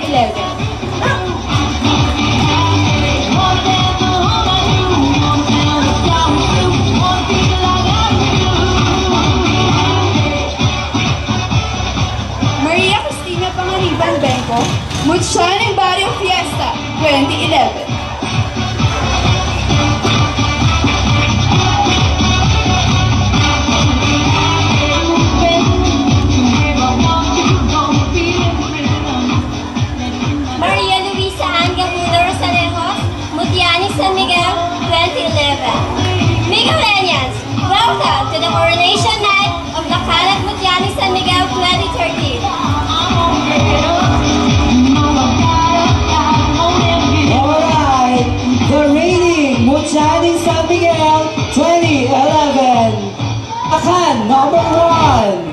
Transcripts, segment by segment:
11. Maria Cristina Pangariban Benco, Muchaning Barrio Fiesta, 2011. San Miguel, 2011. Miguelenians, welcome to the coronation night of Lacanat Mutiani San Miguel 2013. Alright, the reigning Mutiani San Miguel 2011. Akan, number 1.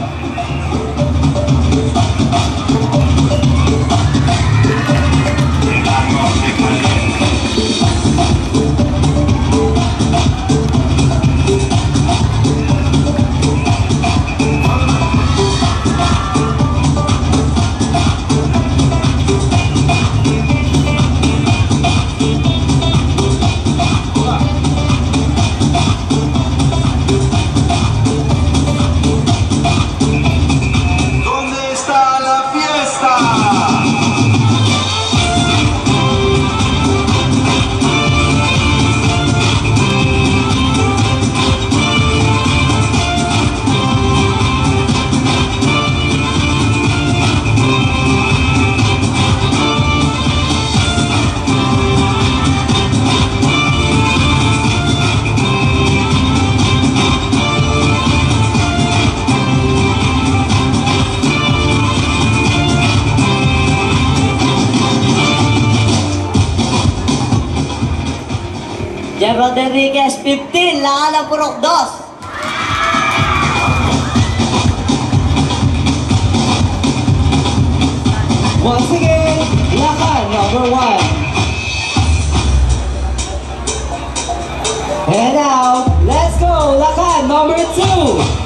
Gerald Enriquez, 15, Lacan ng Purok 2. Once again, Lacan, number 1. And now, let's go, Lacan, number 2.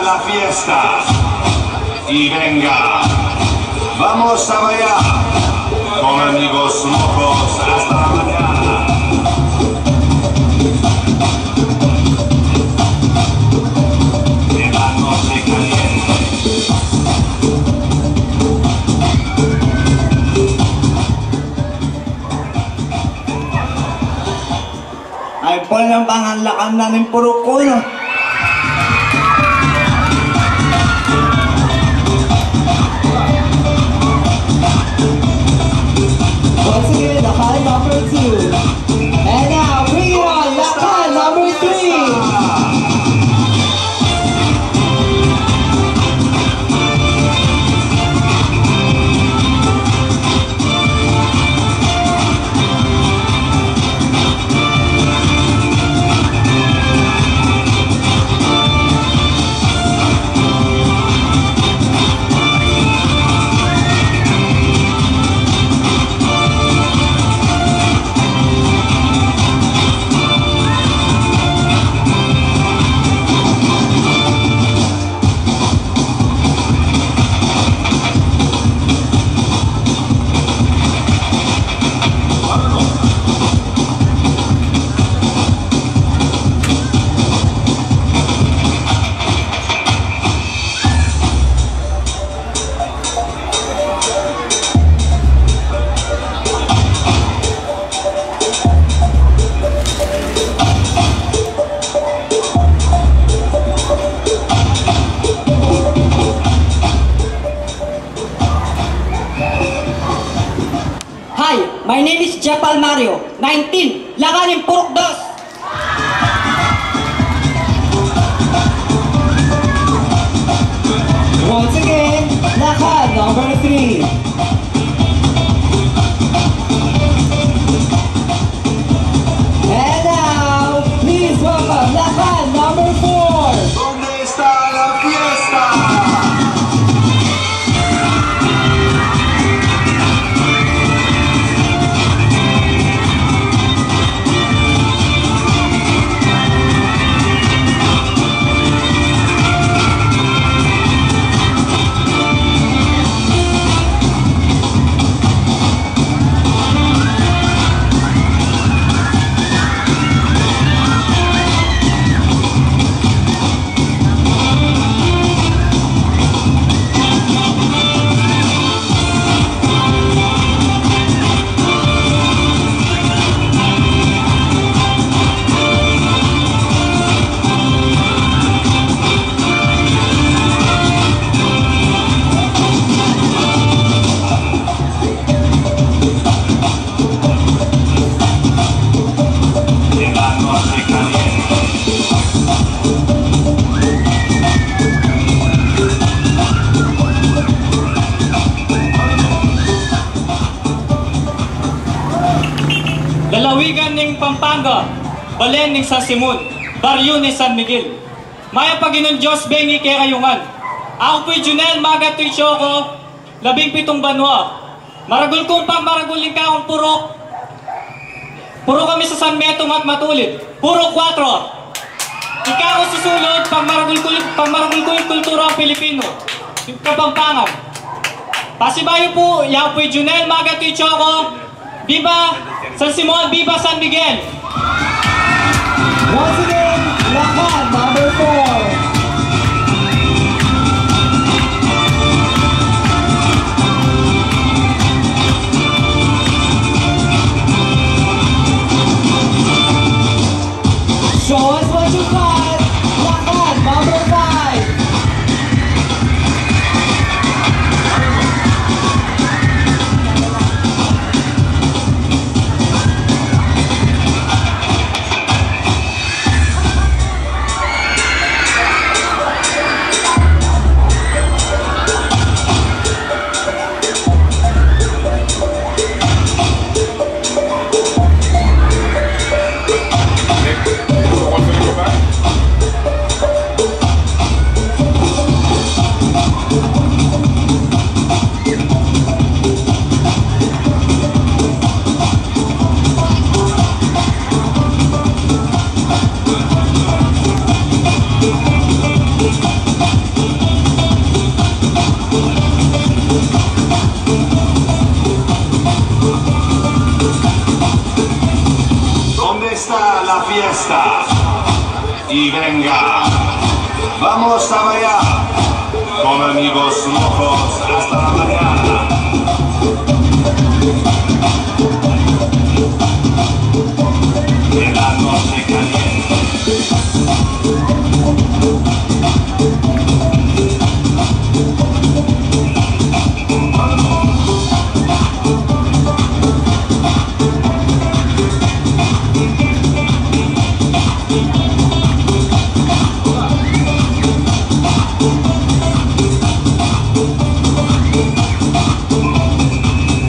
La fiesta y venga, vamos a bailar con amigos locos hasta la mañana. De la noche caliente. Ay po lang panganlakan namin puro kuno. Once again, Lacan number 2. And now, bring it on, Lacan number 3. My name is Japal Mario, 19, Lacan ng Purok 2. Pampanga, Balen ni San Simon, Baryo ni San Miguel. Maya Paginoon Diyos bengi kay kayungan. Ako po'y Junel Magatoy Choco, 17 banwa. Maragul kong maragulin ka akong purok. Puro kami sa San Metong at Matulid. Puro 4. Ikaw ang susulod pag maragul ko yung kultura ang Pilipino. Kapampangan. Pasibayo po, yan po'y Junel Magatoy Choco. Viva San Simon, Viva San Miguel. Once again, Lakan, number 4. Show us what you got. Lakan, number 5. ¿Dónde está la fiesta? Y venga, vamos a bailar con amigos locos hasta la mañana. En la noche caliente.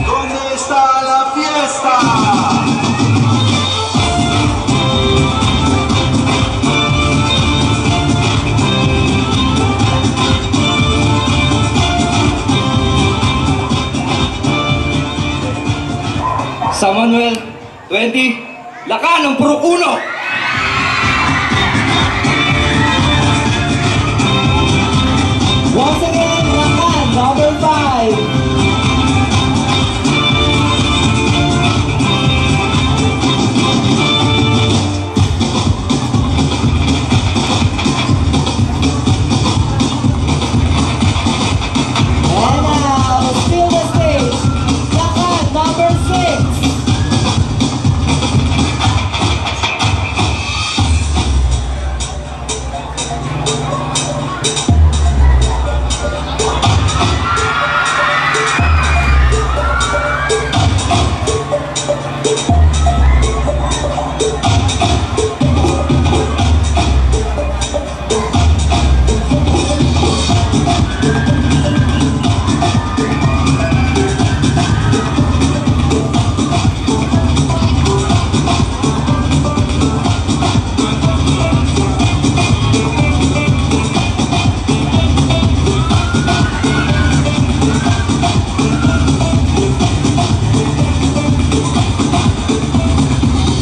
¿Dónde está la fiesta? San Manuel, 20, Lakan, ang puro 1. Once again, Lakan, number 5. And now, fill the stage. Lakan, number 6.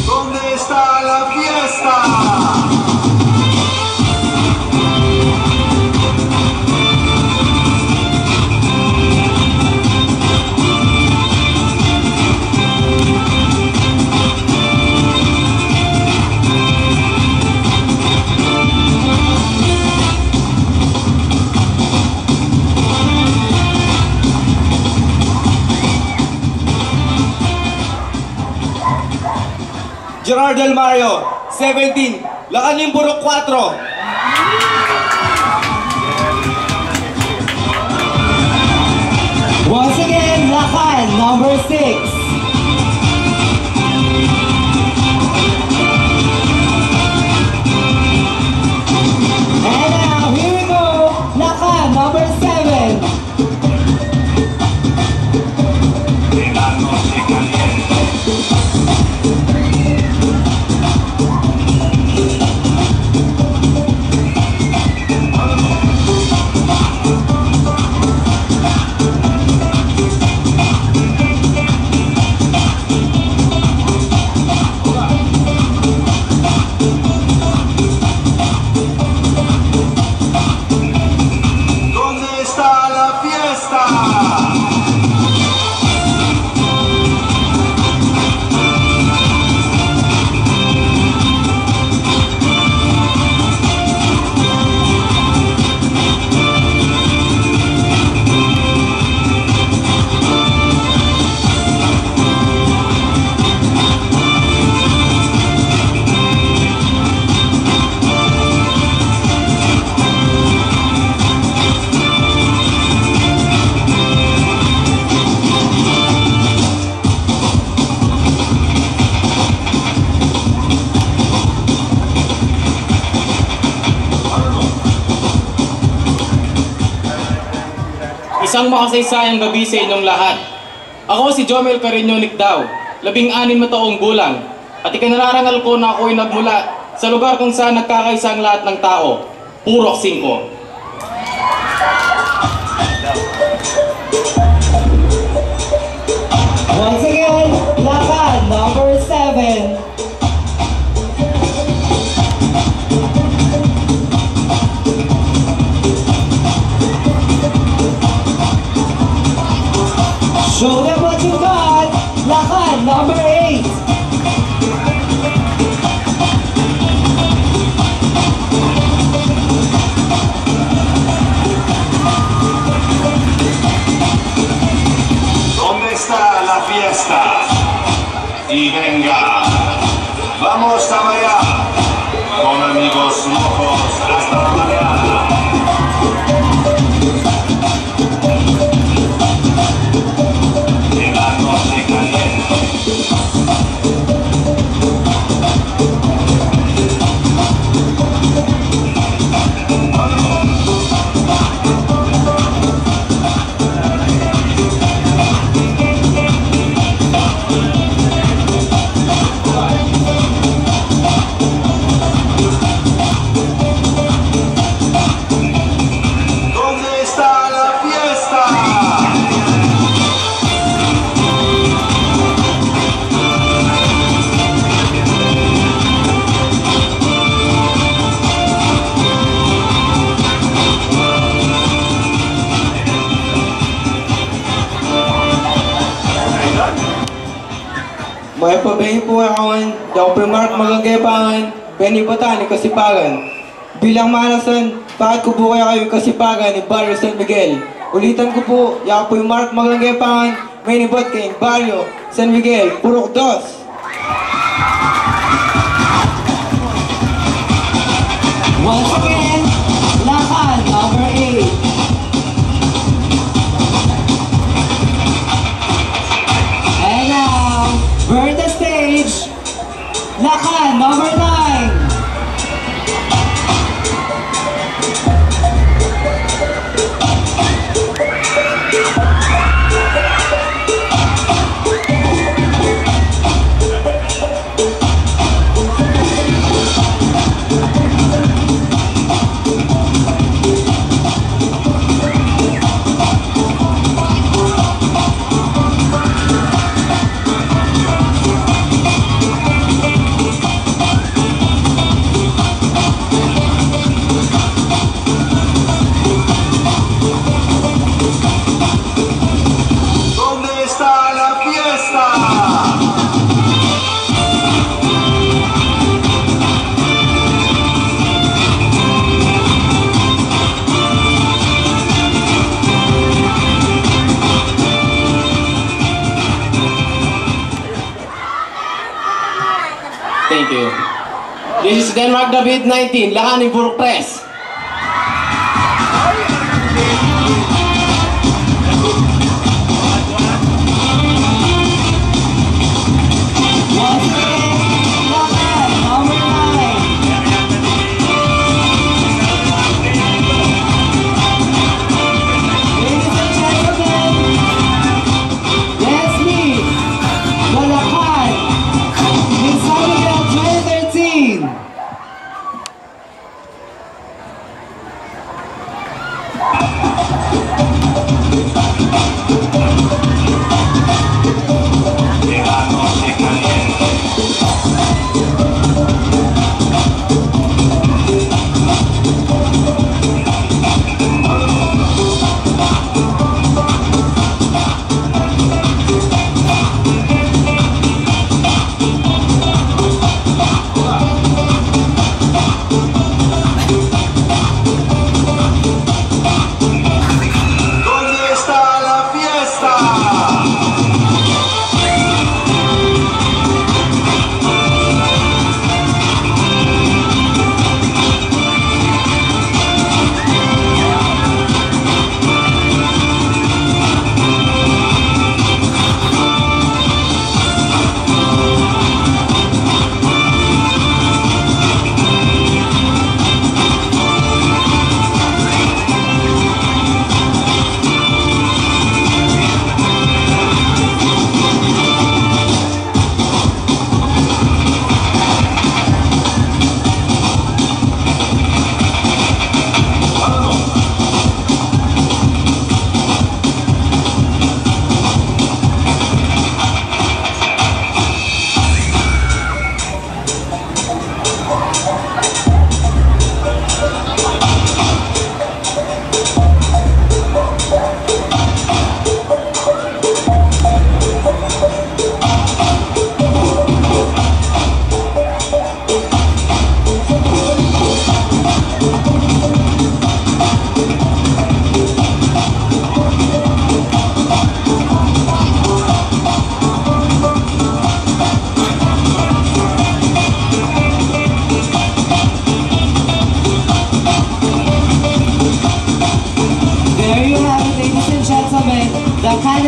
¿Dónde está la fiesta? Gerard Del Mario, 17, Lakan yung puro 4. Once again, Lakan, number 6. And now, here we go, Lakan, number 7. En la noche caliente. Isang makasaysayang gabi sa inyong lahat. Ako si Jomel Carreño Nicdao, 16 na taong gulang, at ikinararangal ko na ako'y nagmula sa lugar kung saan nagkakaisa ang lahat ng tao, Purok 5. Once again, lakad number 7. Show them what you got. Lakad number 8. ¿Dónde está la fiesta? Y venga, vamos a bailar con amigos locos hasta la mañana. En la noche caliente. ¿Dónde está la fiesta? May pabahin po ako ng Dr. Mark Maganggepangan, Benny Botani, Kasipagan. Bilang manasan, bakit ko po kayo Kasipagan ni Barrio San Miguel? Ulitan ko po, yan po yung Mark Maganggepangan, Benny Botkin, Barrio San Miguel, Purok 2. Once again, lakad number 8. And now, burn the stage. Lakad number 9. ¿Dónde está la fiesta? Thank you. This is Denmark David 19, lakan ni Purok 3. Once again, lakad number 9. Ladies and gentlemen, let's meet the lakad in San Miguel 2013. En la noche caliente.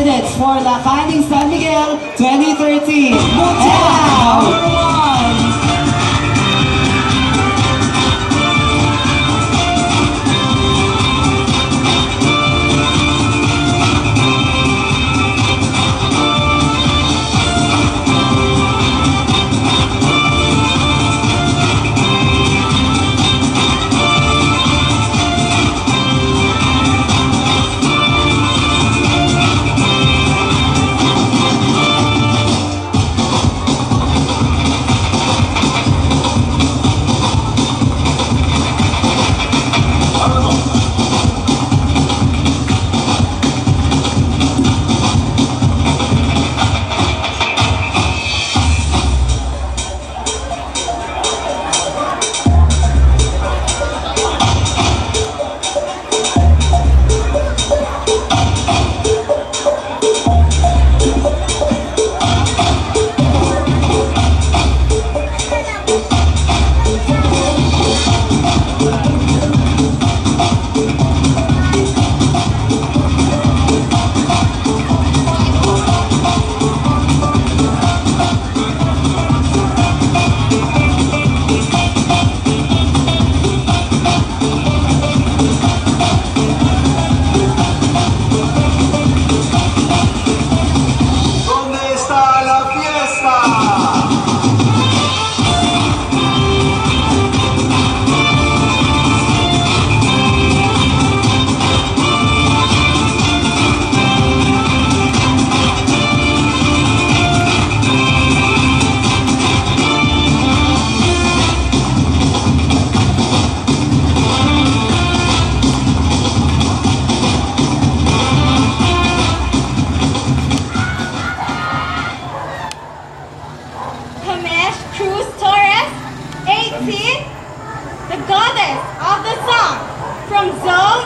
minutes for La Caning San Miguel 2013. Mucha, number 1. The goddess of the song from Zone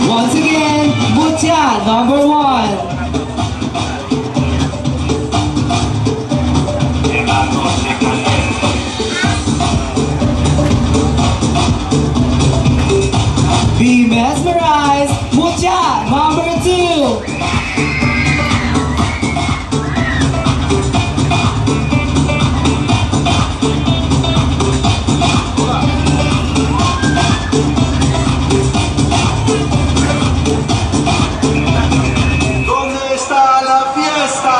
2. Once again, Mucha, number 1. Be mesmerized, Mucha, number 2. ¿Dónde está la fiesta?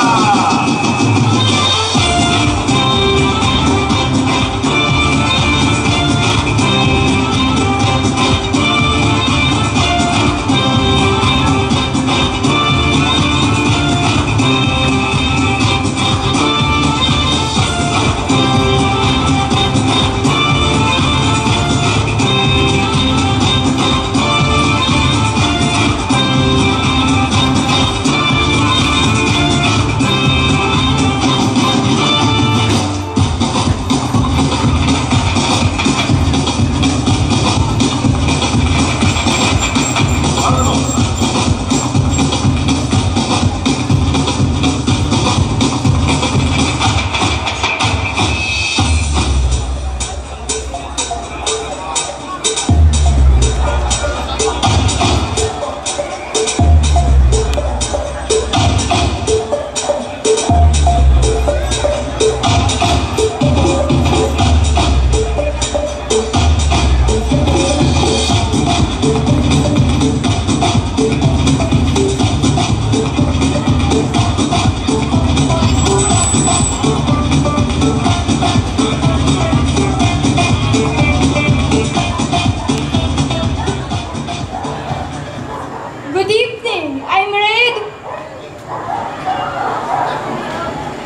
Good evening, I'm Red.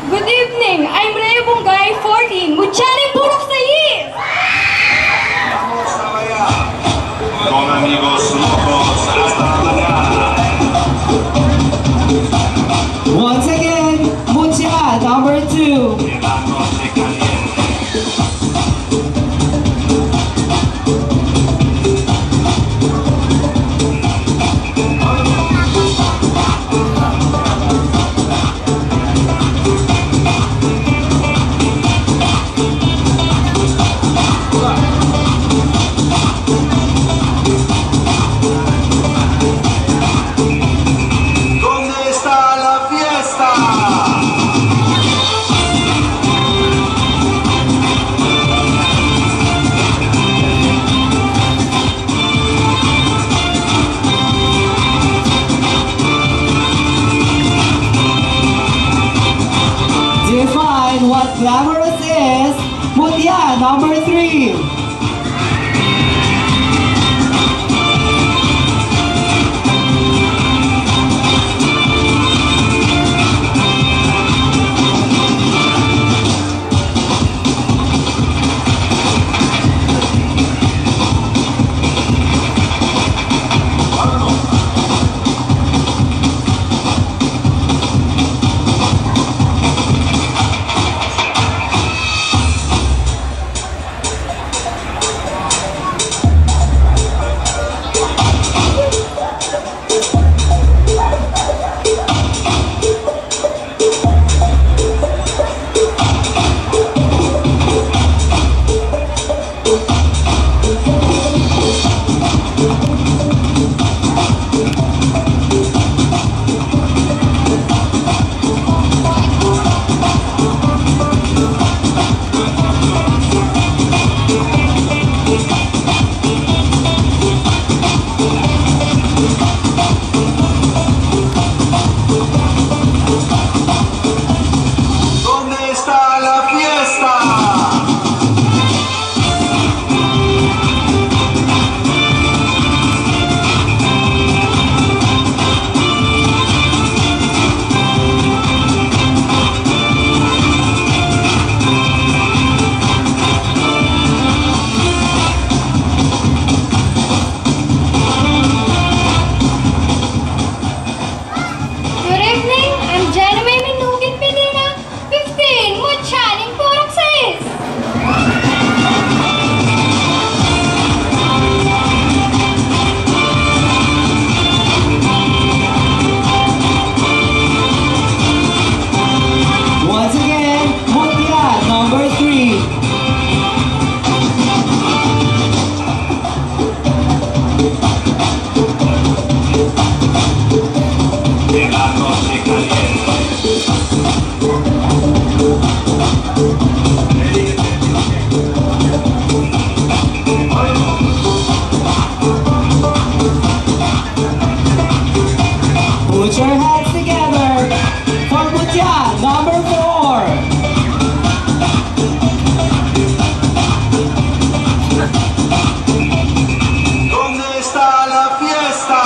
Good evening, I'm Ray Bungay 14, Muchaning Purok Sayis. Vamos a bailar con amigos locos hasta la mañana. Once again, Mucha, number 2. En la noche caliente. but glamorous is Mutya, number 3. Put your hands together for Mutya, number 4. ¿Dónde está la fiesta?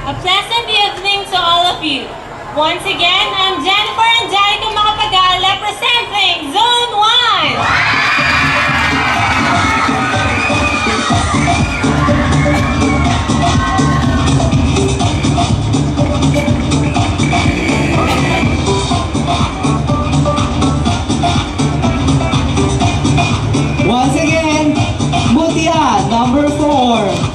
A pleasant evening to all of you. Once again, I'm Jennifer and Jericho Makapagal representing Zone 1. Once again, Mutya, number 4.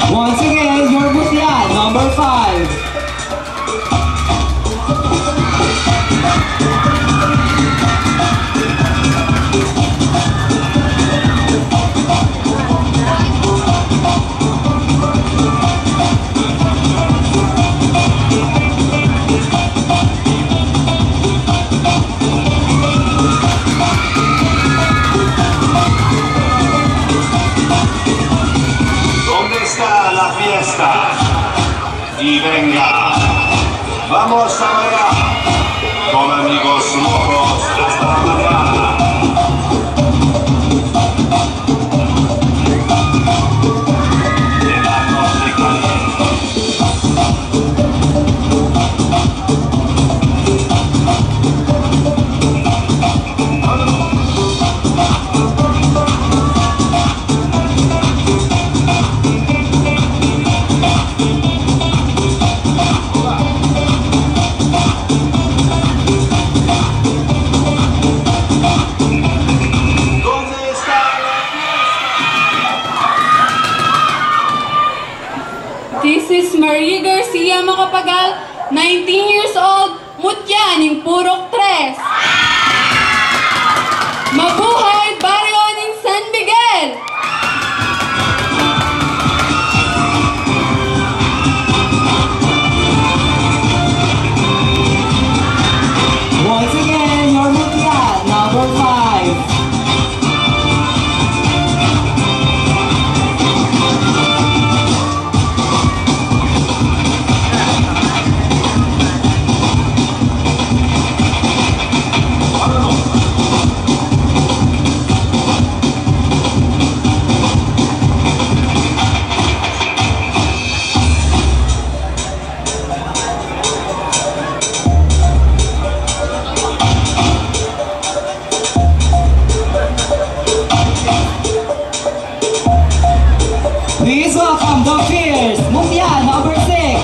Once again, your Mutya, number 5. ¿Dónde está la fiesta? Y venga, vamos a bailar con amigos locos hasta la mañana. De la noche caliente. ¿Dónde está la This is Marie Garcia Macapagal, 19 years old, Mutya ng Purok 3. Mabuhay Baryo ng San Miguel! Once again, your Mutya, number 5. Please welcome the Fierce, Mutya, number 6.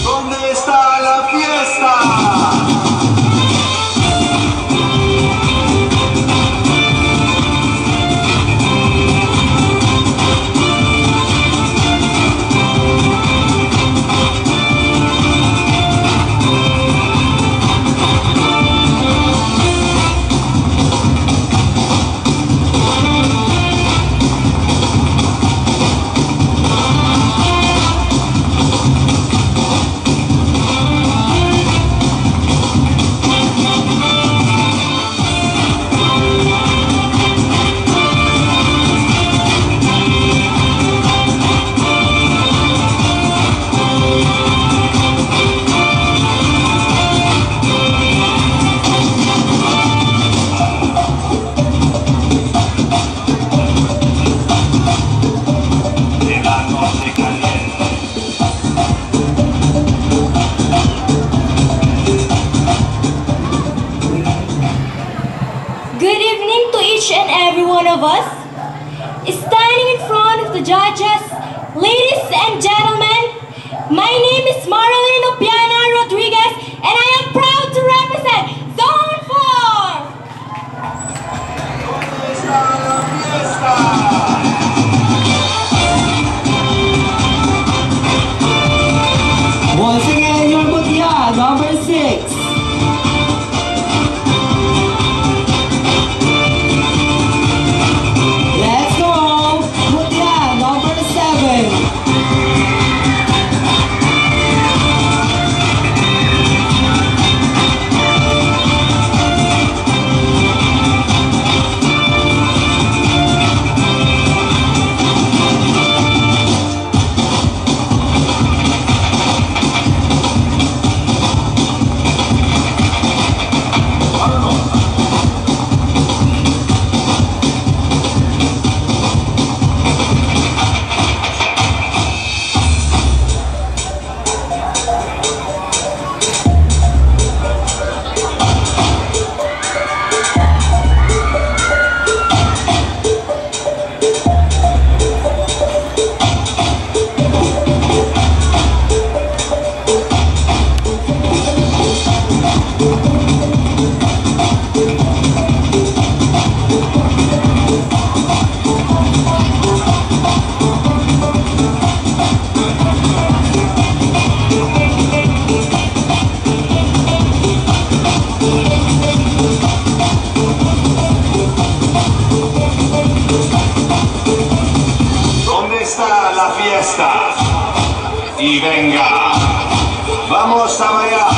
¿Dónde está la fiesta? De la noche caliente. Good evening to each and every one of us. Standing in front of the judges, ladies and gentlemen, my name is Marilyn Opiana Rodriguez, and I am proud to represent Zone 4. ¿Dónde está la fiesta? Once again, your Mutya, number 6. Let's go, Mutya, number 7. y venga. Vamos a bailar